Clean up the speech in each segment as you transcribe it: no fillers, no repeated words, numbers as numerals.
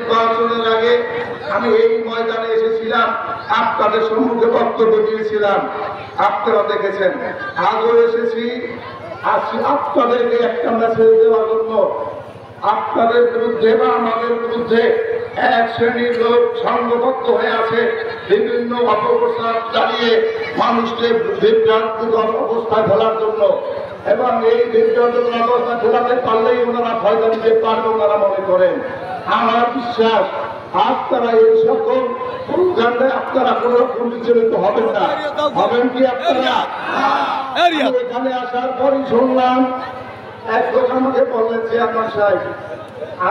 নির্বাচনের আগে আমি এই ময়দানে এসেছিলাম, আপনাদের সম্মুখে বক্তব্য দিয়েছিলাম, আপনারা দেখেছেন। আজও এসেছি, আজকে আপনাদেরকে একটা মেসেজ দেওয়ার জন্য। আপনাদের বিরুদ্ধে বা আমাদের বিরুদ্ধে এক শ্রেণীর লোক সংঘবদ্ধ হয়ে আছে, বিভিন্ন অপপ্রচার চালিয়ে মানুষকে বিভ্রান্তিকর অবস্থায় ফেলার জন্য। এবং এই বিভ্রান্তিকর অবস্থা ফেলাতে পারলেই ওনারা ফায়দা নিতে পারবে ওনারা মনে করেন। আমার বিশ্বাস আপনারা এই সকল প্রোগ্রামে আপনারা কোন রকম বিচলিত হবেন না। হবেন কি আপনারা? এখানে আসার পরই শুনলাম এক লোক আমাকে বললেন যে আমার সাহেব,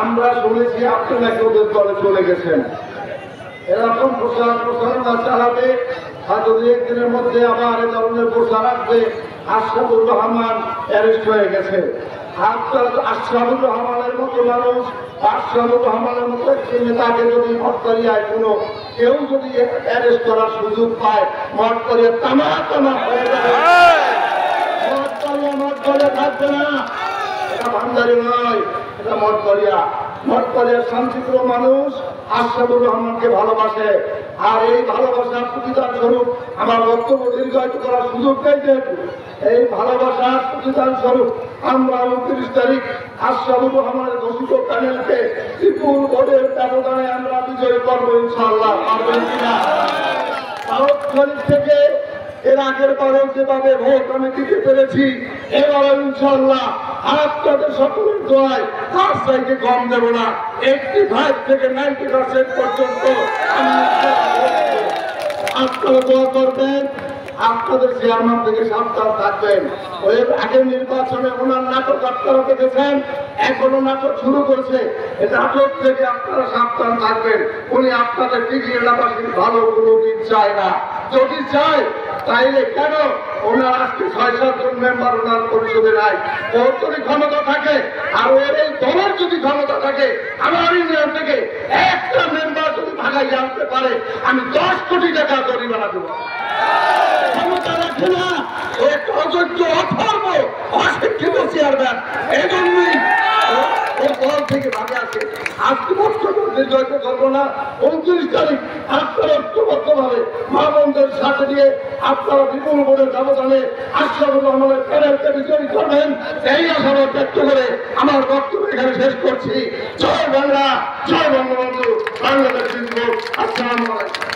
আমরা শুনেছি আপনি নাকি ওদের দলে চলে গেছেন। এরকম প্রচারণা চালাবে, হয়তো দু একদিনের মধ্যে আবার এ ধরনের প্রচার আসবে। আশরাফুর রহমান অ্যারেস্ট হয়ে গেছে। আশরাফুর রহমানের মতো মানুষ, আশরাফুর রহমানের মতো একটি নেতাকে যদি মঠকরিয়ায় কোনো কেউ যদি অ্যারেস্ট করার সুযোগ পায়, মঠকরিয়া তামা হয়ে যাবে। মঠকরিয়া থাকবে না। এটা ভান্ডারি নয়, এটা মঠকরিয়া। মঠকরিয়ার শান্তিপ্রিয় মানুষ আশরাফুর রহমানকে ভালোবাসে। আর এই ভালোবাসার প্রতিদান স্বরূপ আমার বক্তব্য দীর্ঘায়িত করার সুযোগ নেই। যেহেতু এই ভালোবাসার প্রতিদান স্বরূপ আমরা 29 তারিখ আশরাফুর রহমানের ঘোষিত প্যানেলকে বিপুল ভোটের ব্যবধানে আমরা বিজয়ী করবো ইনশাআল্লাহ। পারবেন কিনা? ভারত থেকে এর আগের বারেও যেভাবে ভোট আমি দিতে পেরেছি, এবারে ইনশাআল্লাহ আপনাদের সকলের দোয়ায় তার চাইতে কম দেব না। 85 থেকে 90% পর্যন্ত আপনারা দোয়া করবেন। আপনাদের চেয়ারম্যান থেকে সাবধান থাকবেন। ওই আগের নির্বাচনে ওনার নাটক আপনারা দেখেছেন, এখনো নাটক শুরু করেছে। এই নাটক থেকে আপনারা সাবধান থাকবেন। উনি আপনাদের টিভি এলাকাবাসীর ভালো কোনোদিন চায় না। যদি চায় তাইলে কেন ওনার আজকে 6-7 জন মেম্বার ওনার পরিষদে নাই? ওর যদি ক্ষমতা থাকে আর ওর এই দলের যদি ক্ষমতা থাকে, আমার ইউনিয়ন থেকে একটা মেম্বার যদি ভাগাই আনতে পারে, আমি 10 কোটি টাকা জরিমানা দেবো। ক্ষমতা রাখে না, এক অযোগ্য অথর্ব অশিক্ষিত চেয়ারম্যান। এই জন্যই ও দল থেকে ভাগে আসে। আজকে বক্তব্য নির্ধারিত করবো না। 29 তারিখ আপনারা ঐক্যবদ্ধভাবে মা বোনদের সাথে দিয়ে আপনারা বিপুল ভোটের ব্যবধানে আশরাফুর রহমানের প্যানেলকে বিজয়ী করবেন, এই আশাবাদ ব্যক্ত করে আমার বক্তব্য এখানে শেষ করছি। জয় বাংলা, জয় বঙ্গবন্ধু, বাংলাদেশ জিন্দাবাদ। আসসালামু আলাইকুম।